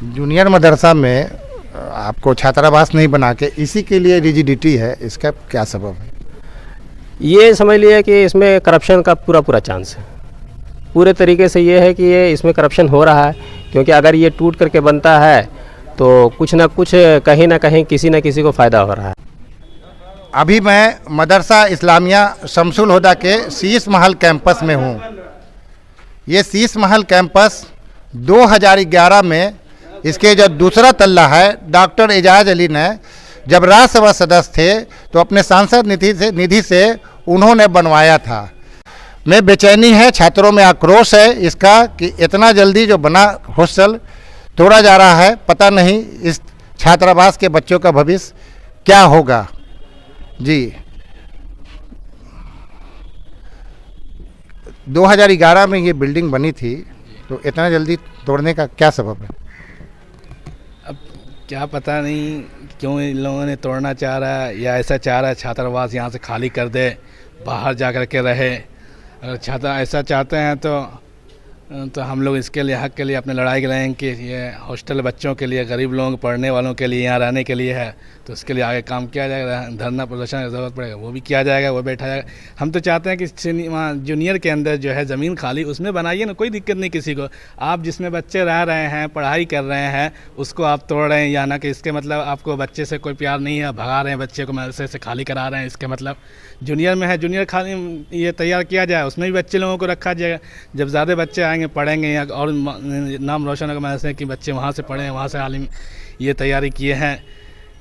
Junior मदरसा में आपको छात्रावास नहीं बना के इसी के लिए रिजिडिटी है, इसका क्या सबब है? ये समझ लिए कि इसमें करप्शन का पूरा पूरा चांस है। पूरे तरीके से ये है कि ये इसमें करप्शन हो रहा है, क्योंकि अगर ये टूट करके बनता है तो कुछ ना कुछ कहीं ना कहीं किसी न किसी को फ़ायदा हो रहा है। अभी मैं मदरसा इस्लामिया शमसुल हुदा के शीश महल कैंपस में हूँ। ये शीश महल कैंपस 2011 में इसके जो दूसरा तल्ला है, डॉक्टर एजाज अली ने जब राज्यसभा सदस्य थे तो अपने सांसद निधि से उन्होंने बनवाया था। में बेचैनी है, छात्रों में आक्रोश है इसका कि इतना जल्दी जो बना हॉस्टल तोड़ा जा रहा है। पता नहीं इस छात्रावास के बच्चों का भविष्य क्या होगा। जी, 2011 में ये बिल्डिंग बनी थी, तो इतना जल्दी तोड़ने का क्या सबब है? अब क्या पता नहीं क्यों इन लोगों ने तोड़ना चाह रहा है, या ऐसा चाह रहा है छात्रावास यहाँ से खाली कर दे, बाहर जा कर के रहे। अगर छात्र ऐसा चाहते हैं तो हम लोग इसके लिए, हक के लिए अपने लड़ाई लड़ेंगे कि ये हॉस्टल बच्चों के लिए, गरीब लोगों, पढ़ने वालों के लिए, यहाँ रहने के लिए है, तो उसके लिए आगे काम किया जाएगा। धरना प्रदर्शन की ज़रूरत पड़ेगा, वो भी किया जाएगा, वो बैठा जाएगा। हम तो चाहते हैं कि वहाँ जूनियर के अंदर जो है ज़मीन खाली, उसमें बनाइए ना, कोई दिक्कत नहीं किसी को। आप जिसमें बच्चे रह रहे हैं, पढ़ाई कर रहे हैं, उसको आप तोड़ रहे हैं, या ना कि इसके मतलब आपको बच्चे से कोई प्यार नहीं है, भगा रहे हैं बच्चे को, मदरसे से खाली करा रहे हैं। इसके मतलब जूनियर में है, जूनियर खाली ये तैयार किया जाए, उसमें भी बच्चे लोगों को रखा जाएगा। जब ज़्यादा बच्चे आएंगे, पढ़ेंगे या और नाम रोशन होगा मदरसे कि बच्चे वहाँ से पढ़ें, वहाँ से आलिम ये तैयारी किए हैं।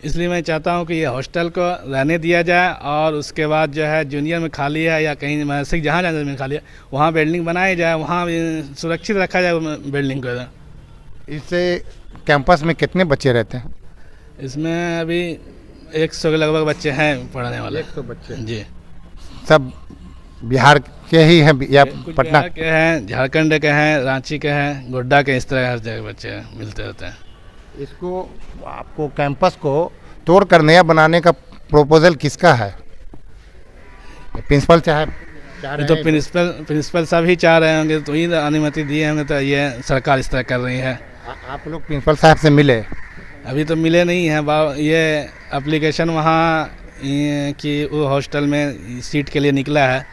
इसलिए मैं चाहता हूँ कि ये हॉस्टल को रहने दिया जाए, और उसके बाद जो है जूनियर में खाली है या कहीं मदरसे जहाँ जहाँ ज़मीन खाली है वहाँ बिल्डिंग बनाई जाए, वहाँ सुरक्षित रखा जाए बिल्डिंग को। इससे कैंपस में कितने बच्चे रहते हैं? इसमें अभी 100 के लगभग बच्चे हैं पढ़ने वाले। 100 बच्चे जी। सब बिहार के ही हैं या कुछ पटना बिहार के हैं, झारखंड के हैं, रांची के हैं, गोड्डा के, इस तरह हर जगह बच्चे मिलते रहते हैं। इसको आपको कैंपस को तोड़ कर नया बनाने का प्रपोजल किसका है? प्रिंसिपल चाह रहे तो हैं? प्रिंसिपल साहब ही चाह रहे होंगे, तो ही अनुमति दिए होंगे, तो ये सरकार इस तरह कर रही है। आप लोग प्रिंसिपल साहब से मिले? अभी तो मिले नहीं हैं। ये एप्लीकेशन वहाँ कि वो हॉस्टल में सीट के लिए निकला है,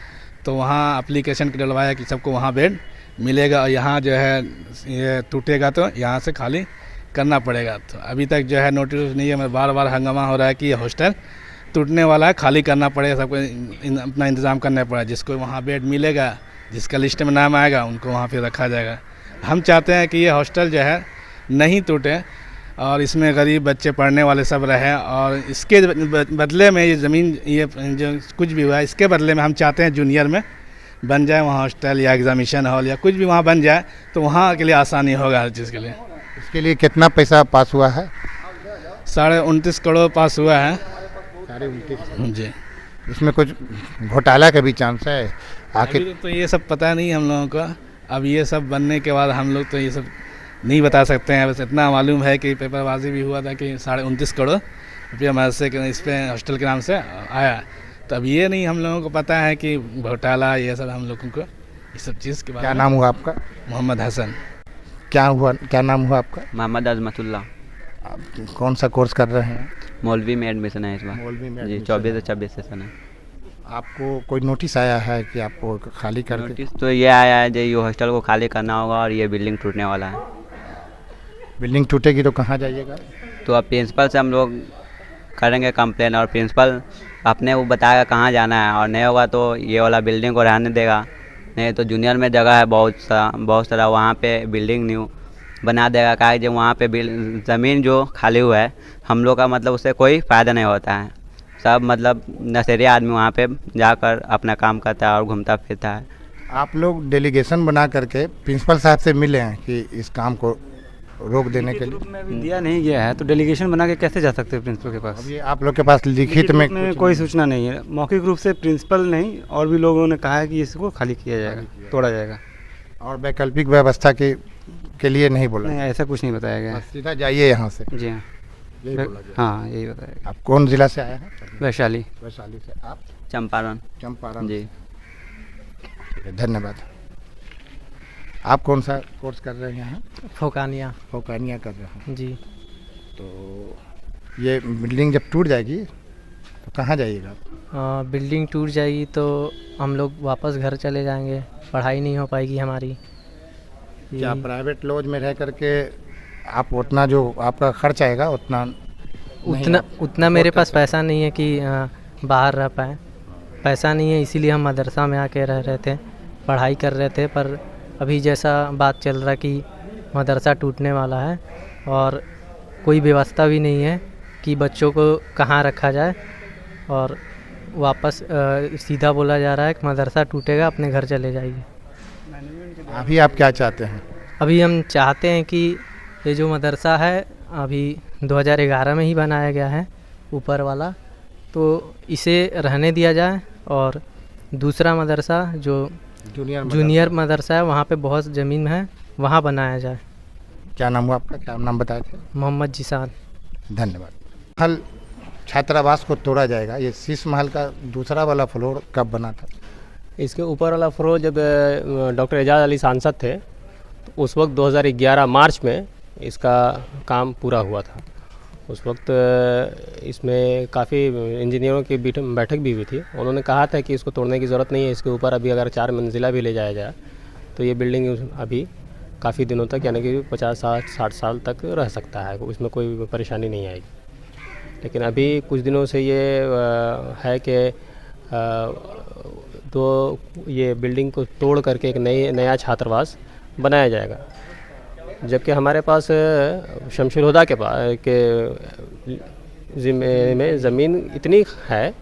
तो वहाँ एप्लीकेशन डलवाया कि सबको वहाँ बेड मिलेगा, और यहाँ जो है ये टूटेगा तो यहाँ से खाली करना पड़ेगा। तो अभी तक जो है नोटिस नहीं है, बार बार हंगामा हो रहा है कि ये हॉस्टल टूटने वाला है, खाली करना पड़ेगा, सबको अपना इंतज़ाम करना पड़ेगा। जिसको वहाँ बेड मिलेगा, जिसका लिस्ट में नाम आएगा, उनको वहाँ पे रखा जाएगा। हम चाहते हैं कि ये हॉस्टल जो है नहीं टूटे, और इसमें गरीब बच्चे पढ़ने वाले सब रहे, और इसके बदले में ये ज़मीन, ये जो कुछ भी हुआ है, इसके बदले में हम चाहते हैं जूनियर में बन जाए वहाँ हॉस्टल या एग्जामिनेशन हॉल या कुछ भी वहाँ बन जाए, तो वहाँ के लिए आसानी होगा हर चीज़ के लिए। इसके लिए कितना पैसा पास हुआ है? 29.5 करोड़ पास हुआ है। 29.5 जी। इसमें कुछ घोटाला का भी चांस है? आखिर तो ये सब पता नहीं हम लोगों को। अब ये सब बनने के बाद हम लोग तो ये सब नहीं बता सकते हैं। बस इतना मालूम है कि पेपरबाजी भी हुआ था कि 29.5 करोड़ रुपया मदरसे इस पे हॉस्टल के नाम से आया। तो अब ये नहीं हम लोगों को पता है कि घोटाला, ये सब हम लोगों को ये सब चीज़ के बारे में। क्या नाम हुआ आपका? मोहम्मद हसन। क्या नाम हुआ आपका? मोहम्मद अजमतुल्ला। आप कौन सा कोर्स कर रहे हैं? मौलवी में एडमिशन है इस बार। मौलवी में जी, admission 24 है। से 26 सेशन है। आपको कोई नोटिस आया है कि आपको खाली करके? नोटिस तो ये आया है जो ये हॉस्टल को खाली करना होगा, और ये बिल्डिंग टूटने वाला है। बिल्डिंग टूटेगी तो कहाँ जाइएगा? तो अब प्रिंसिपल से हम लोग करेंगे कंप्लेन, और प्रिंसिपल अपने वो बताएगा कहाँ जाना है, और नहीं होगा तो ये वाला बिल्डिंग को रहने देगा, नहीं तो जूनियर में जगह है बहुत सारा वहाँ पे बिल्डिंग न्यू बना देगा। कहा जब वहाँ पे ज़मीन जो खाली हुआ है, हम लोग का मतलब उससे कोई फ़ायदा नहीं होता है। सब मतलब नशेरी आदमी वहाँ पे जाकर अपना काम करता है और घूमता फिरता है। आप लोग डेलीगेशन बना करके प्रिंसिपल साहब से मिले हैं कि इस काम को रोक देने के लिए? में भी दिया नहीं गया है, तो डेलीगेशन बना के कैसे जा सकते हैं प्रिंसिपल के पास? अब ये आप लोग के पास लिखित में कोई सूचना नहीं है। मौखिक रूप से प्रिंसिपल नहीं और भी लोगों ने कहा है कि इसको खाली किया जाएगा, तोड़ा जाएगा, और वैकल्पिक व्यवस्था के लिए नहीं बोला? नहीं, ऐसा कुछ नहीं बताया गया है। सीधा जाइए यहाँ से? जी हाँ, यही बोला गया। हाँ यही बताया गया। आप कौन जिला से आए हैं? वैशाली। वैशाली से। आप? चंपारण। चंपारण। जी। ठीक है, धन्यवाद। आप कौन सा कोर्स कर रहे हैं यहाँ? फोकानिया। फोकानिया कर रहे हैं। जी। तो ये बिल्डिंग जब टूट जाएगी तो कहाँ जाइएगा? बिल्डिंग टूट जाएगी तो हम लोग वापस घर चले जाएंगे, पढ़ाई नहीं हो पाएगी हमारी। क्या यही- प्राइवेट लॉज में रह करके आप उतना जो आपका खर्च आएगा उतना नहीं उतना मेरे पास पैसा नहीं है कि बाहर रह पाए। पैसा नहीं है, इसीलिए हम मदरसा में आके रह रहे थे, पढ़ाई कर रहे थे। पर अभी जैसा बात चल रहा कि मदरसा टूटने वाला है और कोई व्यवस्था भी नहीं है कि बच्चों को कहाँ रखा जाए, और वापस सीधा बोला जा रहा है कि मदरसा टूटेगा, अपने घर चले जाइए। अभी आप क्या चाहते हैं? अभी हम चाहते हैं कि ये जो मदरसा है अभी 2011 में ही बनाया गया है ऊपर वाला, तो इसे रहने दिया जाए, और दूसरा मदरसा जो जूनियर मदरसा है वहाँ पे बहुत ज़मीन है, वहाँ बनाया जाए। क्या नाम हुआ आपका? क्या नाम बताए थे? मोहम्मद जिसान। धन्यवाद। महल छात्रावास को तोड़ा जाएगा, ये शीश महल का दूसरा वाला फ्लोर कब बना था? इसके ऊपर वाला फ्लोर जब डॉक्टर एजाज अली सांसद थे तो उस वक्त 2011 मार्च में इसका काम पूरा हुआ था। उस वक्त इसमें काफ़ी इंजीनियरों की बैठक भी हुई थी। उन्होंने कहा था कि इसको तोड़ने की ज़रूरत नहीं है, इसके ऊपर अभी अगर 4 मंजिला भी ले जाया जाए तो ये बिल्डिंग अभी काफ़ी दिनों तक, यानी कि 50-60 साल तक रह सकता है, इसमें कोई परेशानी नहीं आएगी। लेकिन अभी कुछ दिनों से ये है कि तो ये बिल्डिंग को तोड़ करके एक नया छात्रावास बनाया जाएगा। जबकि हमारे पास शमशुल हुदा के ज़िम्मे में ज़मीन इतनी है,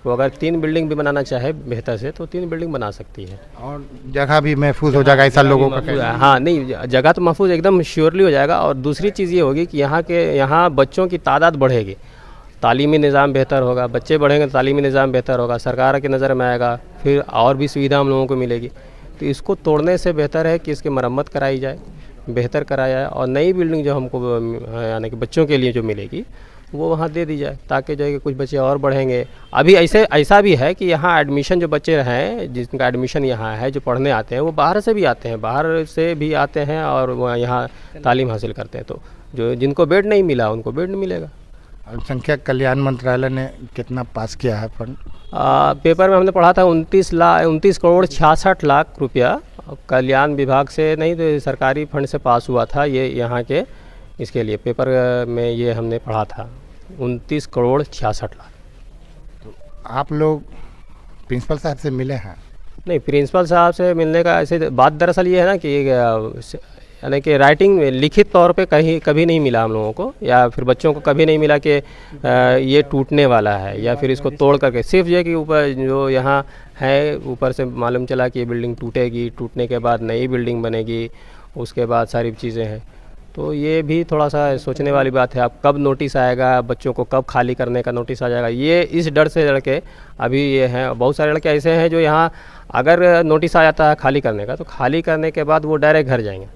वो अगर 3 बिल्डिंग भी बनाना चाहे बेहतर से तो 3 बिल्डिंग बना सकती है, और जगह भी महफूज हो जाएगा ऐसा लोगों का कहना है। हाँ नहीं, जगह तो महफूज एकदम श्योरली हो जाएगा। और दूसरी चीज़ ये होगी कि यहाँ बच्चों की तादाद बढ़ेगी, तालीमी निज़ाम बेहतर होगा, बच्चे बढ़ेंगे तो तालीमी निज़ाम बेहतर होगा, सरकार की नज़र में आएगा, फिर और भी सुविधा हम लोगों को मिलेगी। तो इसको तोड़ने से बेहतर है कि इसकी मरम्मत कराई जाए, बेहतर कराया जाए, और नई बिल्डिंग जो हमको यानी कि बच्चों के लिए जो मिलेगी वो वहाँ दे दी जाए, ताकि जो है कि कुछ बच्चे और बढ़ेंगे। अभी ऐसा भी है कि यहाँ एडमिशन जो बच्चे हैं, जिनका एडमिशन यहाँ है, जो पढ़ने आते हैं, वो बाहर से भी आते हैं, बाहर से भी आते हैं और वो यहाँ तालीम हासिल करते हैं। तो जो जिनको बेड नहीं मिला उनको बेड नहीं मिलेगा। अल्पसंख्यक कल्याण मंत्रालय ने कितना पास किया है फंड? पेपर में हमने पढ़ा था 29 करोड़ 66 लाख रुपया कल्याण विभाग से, नहीं तो सरकारी फंड से पास हुआ था ये यहाँ के, इसके लिए पेपर में ये हमने पढ़ा था 29 करोड़ 66 लाख। तो आप लोग प्रिंसिपल साहब से मिले हैं? नहीं, प्रिंसिपल साहब से मिलने का ऐसे बात दरअसल ये है ना कि यानी कि राइटिंग लिखित तौर पे कभी नहीं मिला हम लोगों को, या फिर बच्चों को कभी नहीं मिला कि ये टूटने वाला है या फिर इसको तोड़ करके, सिर्फ ये कि ऊपर जो यहाँ है ऊपर से मालूम चला कि ये बिल्डिंग टूटेगी, टूटने के बाद नई बिल्डिंग बनेगी, उसके बाद सारी चीज़ें हैं। तो ये भी थोड़ा सा सोचने वाली बात है। अब कब नोटिस आएगा, बच्चों को कब खाली करने का नोटिस आ जाएगा, ये इस डर से लड़के अभी ये हैं। बहुत सारे लड़के ऐसे हैं जो यहाँ अगर नोटिस आ जाता है खाली करने का, तो खाली करने के बाद वो डायरेक्ट घर जाएंगे।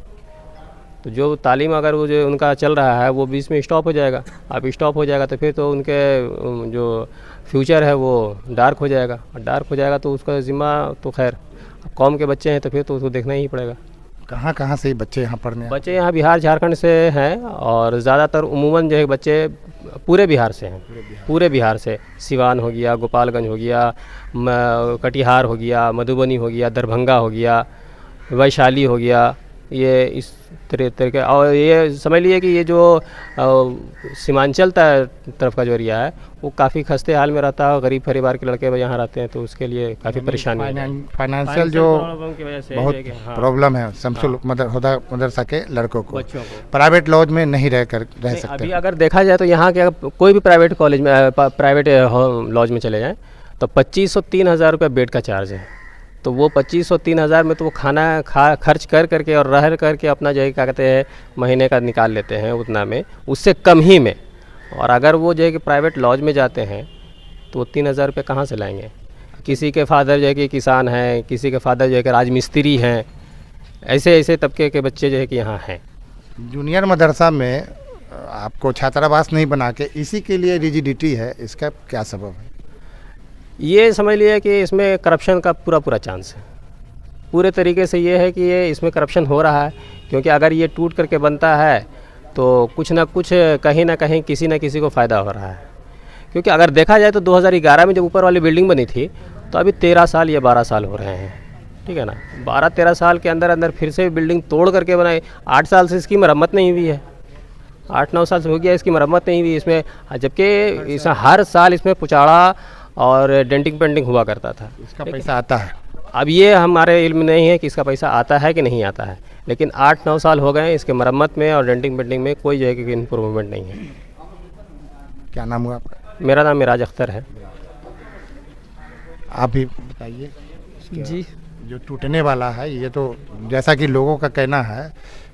तो जो तालीम अगर वो जो उनका चल रहा है वो बीच में स्टॉप हो जाएगा। अब स्टॉप हो जाएगा तो फिर तो उनके जो फ्यूचर है वो डार्क हो जाएगा, और डार्क हो जाएगा तो उसका ज़िम्मा तो खैर कौम के बच्चे हैं तो फिर तो उसको देखना ही पड़ेगा। कहाँ से बच्चे यहाँ पढ़ने आए? बच्चे यहाँ बिहार झारखंड से हैं, और ज़्यादातर उमूमन जो है बच्चे पूरे बिहार से हैं, पूरे बिहार से। सिवान हो गया, गोपालगंज हो गया, कटिहार हो गया, मधुबनी हो गया, दरभंगा हो गया, वैशाली हो गया, ये इस तरह के। और ये समझ लिए कि ये जो सीमांचल तरफ का जो एरिया है वो काफ़ी खस्ते हाल में रहता है, गरीब परिवार के लड़के यहाँ रहते हैं, तो उसके लिए काफ़ी परेशानी है। फाइनेंशियल जो प्रॉब्लम की वजह से बहुत है कि हाँ, प्रॉब्लम है शमशुल मदरसा के लड़कों को, बच्चों को प्राइवेट लॉज में नहीं रह सकते। अभी अगर देखा जाए तो यहाँ के कोई भी प्राइवेट कॉलेज में, प्राइवेट लॉज में चले जाएँ तो 2500-3000 हज़ार रुपये बेड का चार्ज है। तो वो 2500-3000 हज़ार में तो वो खाना खर्च करके और रह करके अपना जो है क्या कहते हैं महीने का निकाल लेते हैं उतना में, उससे कम ही में। और अगर वो जो है कि प्राइवेट लॉज में जाते हैं तो 3000 रुपये कहाँ से लाएंगे? किसी के फादर जो है कि किसान हैं, किसी के फादर जो है कि राजमिस्त्री हैं, ऐसे तबके के बच्चे जो है कि यहाँ हैं। जूनियर मदरसा में आपको छात्रावास नहीं बना के इसी के लिए रिजिडिटी है, इसका क्या सबब है? ये समझ लिया कि इसमें करप्शन का पूरा चांस है। पूरे तरीके से ये है कि ये इसमें करप्शन हो रहा है, क्योंकि अगर ये टूट करके बनता है तो कुछ ना कुछ कहीं ना कहीं किसी न किसी को फ़ायदा हो रहा है। क्योंकि अगर देखा जाए तो 2011 में जब ऊपर वाली बिल्डिंग बनी थी तो अभी 13 साल या 12 साल हो रहे हैं, ठीक है ना। 12-13 साल के अंदर अंदर फिर से बिल्डिंग तोड़ करके बनाई। 8 साल से इसकी मरम्मत नहीं हुई है, 8-9 साल से हो गया इसकी मरम्मत नहीं हुई इसमें, जबकि इस हर साल इसमें पुचाड़ा और डेंटिंग पेंटिंग हुआ करता था। इसका पैसा आता है? अब ये हमारे इल्म में नहीं है कि इसका पैसा आता है कि नहीं आता है, लेकिन 8-9 साल हो गए इसके मरम्मत में और डेंटिंग पेंटिंग में कोई जो है कि इम्प्रूवमेंट नहीं है। क्या नाम हुआ आपका? मेरा नाम मिराज अख्तर है। आप भी बताइए। जी, जो टूटने वाला है ये तो जैसा कि लोगों का कहना है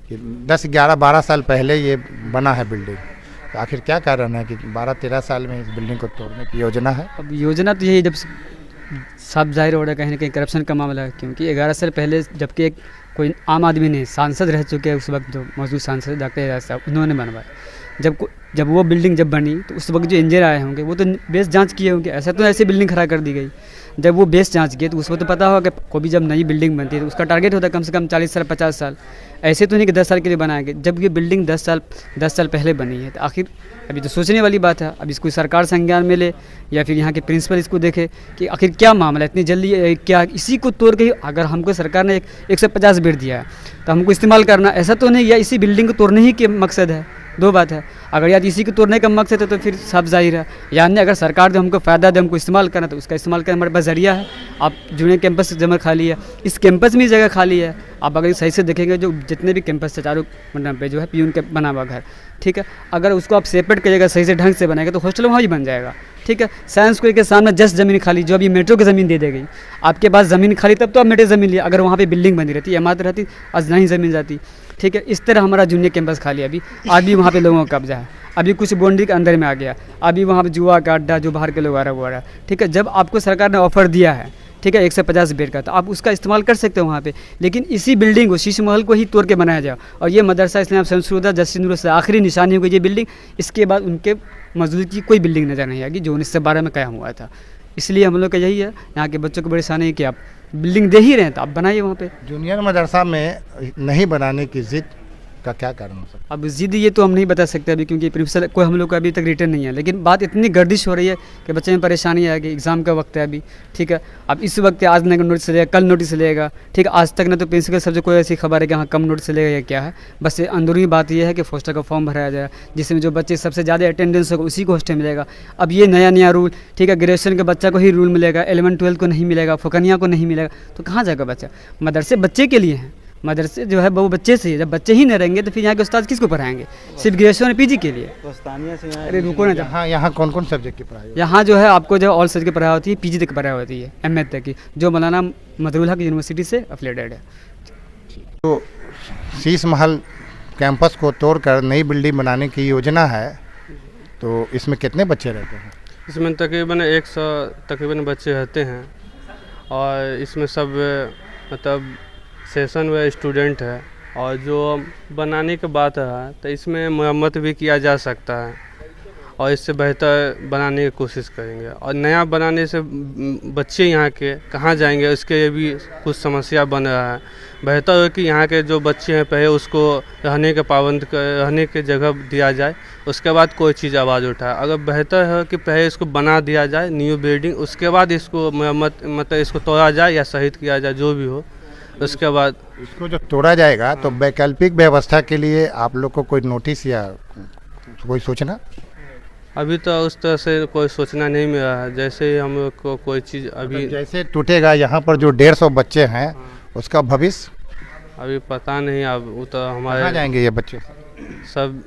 कि 10, 11, 12 साल पहले ये बना है बिल्डिंग, तो आखिर क्या कारण है कि 12-13 साल में इस बिल्डिंग को तोड़ने की योजना है? अब योजना तो यही, जब साफ जाहिर हो रहा है कहीं ना कहीं करप्शन का मामला है, क्योंकि 11 साल पहले जबकि एक कोई आम आदमी नहीं, सांसद रह चुके हैं उस वक्त, जो मौजूद सांसद डॉक्टर एजाज साहब, उन्होंने बनवाया। जब वो बिल्डिंग जब बनी तो उस वक्त जो इंजीनियर आए होंगे वो तो बेस जांच किए होंगे, ऐसा तो ऐसे बिल्डिंग खड़ा कर दी गई। जब वो बेस जांच किए तो उसको तो पता होगा कि कोई भी जब नई बिल्डिंग बनती है तो उसका टारगेट होता है कम से कम 40 साल 50 साल, ऐसे तो नहीं कि 10 साल के लिए बनाएंगे। जब ये बिल्डिंग 10 साल पहले बनी है तो आखिर अभी तो सोचने वाली बात है। अब इसको सरकार संज्ञान में ले या फिर यहाँ के प्रिंसिपल इसको देखे कि आखिर क्या मामला है, इतनी जल्दी क्या इसी को तोड़ के, अगर हमको सरकार ने 150 बेड दिया है तो हमको इस्तेमाल करना, ऐसा तो नहीं या इसी बिल्डिंग को तोड़ने ही के मकसद है। दो बात है, अगर यार इसी को तोड़ने का मकसद है तो फिर साफ जाहिर है, यानी अगर सरकार जो हमको फ़ायदा दे हमको इस्तेमाल करना तो उसका इस्तेमाल करना हमारे पास जरिया है। आप जूनियर कैंपस जगह खाली है, इस कैंपस में जगह खाली है। आप अगर सही से देखेंगे जो जितने भी कैंपस है चारों मतलब पे जो है पीयून के बना हुआ घर, ठीक है, अगर उसको आप सेपरेट करिएगा, सही से ढंग से बनाएगा तो हॉस्टल वहाँ ही बन जाएगा, ठीक है। साइंस स्कूल के सामने जस्ट ज़मीन खाली, जो अभी मेट्रो की ज़मीन दे दी गई, आपके पास ज़मीन खाली तब तो आप मेट्रो ज़मीन लिया, अगर वहाँ पे बिल्डिंग बनी रहती, इमारत रहती, आज नहीं ज़मीन जाती, ठीक है। इस तरह हमारा जूनियर कैंपस खाली है, अभी वहाँ पे लोगों का कब्जा है, अभी कुछ बाउंड्री के अंदर में आ गया, अभी वहाँ पे जुआ का अड्डा जो बाहर के लोग आ रहा हुआ है, ठीक है। जब आपको सरकार ने ऑफर दिया है, ठीक है, 150 बेड का, तो आप उसका इस्तेमाल कर सकते हो वहाँ पे, लेकिन इसी बिल्डिंग को शीश महल को ही तोड़ के बनाया जाए। और ये मदरसा इस्लाम शमसुद्दौला जस्टिस नूर से आखिरी निशानी होगी ये बिल्डिंग, इसके बाद उनके मौजूद की कोई बिल्डिंग नज़र नहीं आएगी जो 1912 में कायम हुआ था। इसलिए हम लोग का यही है, यहाँ के बच्चों को परेशानी है कि आप बिल्डिंग दे ही रहे हैं तो आप बनाइए वहाँ पे। जूनियर मदरसा में नहीं बनाने की जिद का क्या कारण हो सकता है? अब जिद ये तो हम नहीं बता सकते अभी, क्योंकि प्रिंसिपल कोई हम लोग का अभी तक रिटर्न नहीं है, लेकिन बात इतनी गर्दिश हो रही है कि बच्चे में परेशानी आएगी। एग्ज़ाम का वक्त है अभी, ठीक है। अब इस वक्त आज ना नोटिस लेगा, कल नोटिस लेगा, ठीक है। आज तक ना तो प्रिंसिपल सर जो कोई ऐसी खबर है कि हाँ कम नोटिस लेगा या क्या है, बस अंदरूनी बात यह है कि हॉस्टल का फॉर्म भराया जाए, जिसमें जो बच्चे सबसे ज़्यादा अटेंडेंस होगा उसी को हॉस्टल मिलेगा। अब ये नया रूल, ठीक है, ग्रेजुएशन के बच्चा को ही रूल मिलेगा, 11-12 को नहीं मिलेगा, फोकनिया को नहीं मिलेगा, तो कहाँ जाएगा बच्चा? मदरसे बच्चे के लिए हैं, मदरसे जो है वो बच्चे से ही, जब बच्चे ही नहीं रहेंगे तो फिर यहाँ के उस्ताद किसको पढ़ाएंगे? सिर्फ ग्रेजुएशन और पीजी के लिए। अरे रुको ना, यहाँ कौन कौन सब्जेक्ट की पढ़ाई होती है? यहाँ जो है आपको जो ऑल सब्जेक्ट की पढ़ाई होती है, पीजी तक की पढ़ाई होती है, एमए तक की, जो मौलाना मदरुल हक यूनिवर्सिटी से अफिलिएटेड है। तो शीश महल कैंपस को तोड़कर नई बिल्डिंग बनाने की योजना है, तो इसमें कितने बच्चे रहते हैं? इसमें तकरीबन 100 तकरीबन बच्चे रहते हैं, और इसमें सब मतलब सेशन व स्टूडेंट है। और जो बनाने की बात है तो इसमें मरम्मत भी किया जा सकता है, और इससे बेहतर बनाने की कोशिश करेंगे। और नया बनाने से बच्चे यहाँ के कहाँ जाएंगे, उसके लिए भी कुछ समस्या बन रहा है। बेहतर है कि यहाँ के जो बच्चे हैं पहले उसको रहने के रहने की जगह दिया जाए, उसके बाद कोई चीज़ आवाज़ उठाए। अगर बेहतर है कि पहले इसको बना दिया जाए न्यू बिल्डिंग, उसके बाद इसको मरम्मत मतलब इसको तोड़ा जाए या शहीद किया जाए, जो भी हो। उसके बाद इसको जब तोड़ा जाएगा तो वैकल्पिक व्यवस्था के लिए आप लोग को कोई नोटिस या कोई सूचना? अभी तो उस तरह से कोई सूचना नहीं मिला है। जैसे ही हम लोग को कोई चीज़ अभी जैसे टूटेगा यहाँ पर जो 150 बच्चे हैं उसका भविष्य अभी पता नहीं। अब वो तो कहाँ हमारे जाएंगे ये बच्चे? सब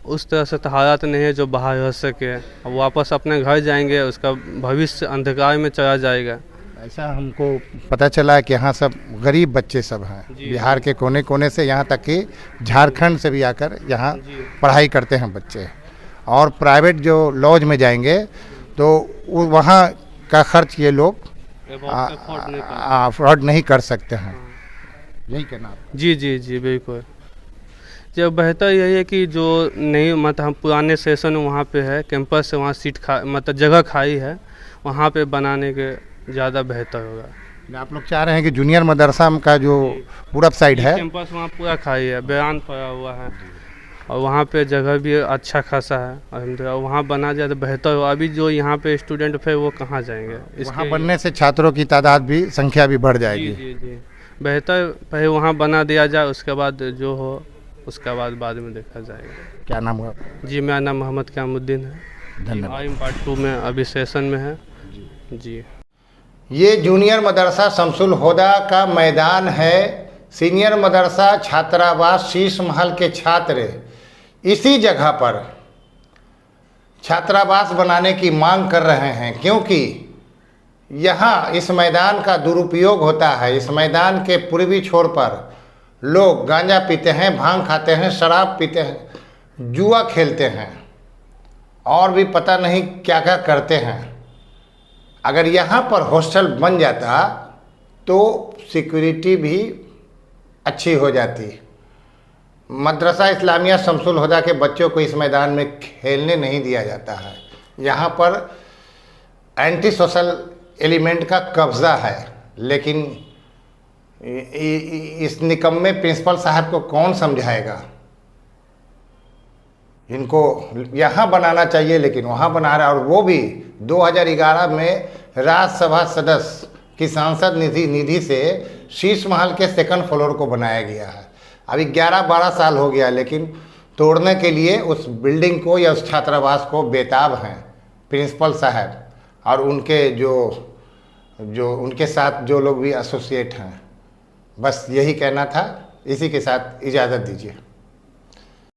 उस तरह से तो हालात नहीं है जो बाहर रह सके, अब वापस अपने घर जाएंगे, उसका भविष्य अंधकार में चला जाएगा। ऐसा हमको पता चला है कि यहाँ सब गरीब बच्चे सब हैं, बिहार के कोने कोने से, यहाँ तक कि झारखंड से भी आकर यहाँ पढ़ाई करते हैं बच्चे। और प्राइवेट जो लॉज में जाएंगे तो वहाँ का खर्च ये लोग अफोर्ड नहीं कर सकते हैं, यही कहना? जी जी जी बिल्कुल। जब बेहतर यही है कि जो नहीं मतलब हम पुराने सेशन वहाँ पे है कैंपस से, वहाँ सीट मतलब जगह खाली है, वहाँ पे बनाने के ज़्यादा बेहतर होगा। आप लोग चाह रहे हैं कि जूनियर मदरसा का जो पूरब साइड है, कैंपस वहाँ पूरा खाली है, बयान पड़ा हुआ है और वहाँ पे जगह भी अच्छा खासा है अल्हम्दुलिल्लाह। वहाँ बना जाए तो बेहतर हो। अभी जो यहाँ पे स्टूडेंट थे वो कहाँ जाएंगे? वहाँ बनने से छात्रों की तादाद भी, संख्या भी बढ़ जाएगी। जी जी, बेहतर पहले वहाँ बना दिया जाए, उसके बाद जो हो उसका बाद में देखा जाएगा। क्या नाम हुआ आपका? जी, मेरा नाम मोहम्मद क़यामुद्दीन है। धन्यवाद। आइम पार्ट 2 में अभी सेशन में है जी। ये जूनियर मदरसा शमसुल हुदा का मैदान है। सीनियर मदरसा छात्रावास शीश महल के छात्र इसी जगह पर छात्रावास बनाने की मांग कर रहे हैं, क्योंकि यहाँ इस मैदान का दुरुपयोग होता है। इस मैदान के पूर्वी छोर पर लोग गांजा पीते हैं, भांग खाते हैं, शराब पीते हैं, जुआ खेलते हैं और भी पता नहीं क्या क्या करते हैं। अगर यहाँ पर हॉस्टल बन जाता तो सिक्योरिटी भी अच्छी हो जाती। मदरसा इस्लामिया शमसुल हुदा के बच्चों को इस मैदान में खेलने नहीं दिया जाता है। यहाँ पर एंटी सोशल एलिमेंट का कब्ज़ा है, लेकिन इस निकम्मे प्रिंसिपल साहब को कौन समझाएगा? इनको यहाँ बनाना चाहिए लेकिन वहाँ बना रहा है। और वो भी 2011 में राज्यसभा सदस्य की सांसद निधि से शीश महल के सेकंड फ्लोर को बनाया गया है। अभी 11-12 साल हो गया, लेकिन तोड़ने के लिए उस बिल्डिंग को या उस छात्रावास को बेताब हैं प्रिंसिपल साहब और उनके जो उनके साथ जो लोग भी एसोसिएट हैं। बस यही कहना था। इसी के साथ इजाज़त दीजिए।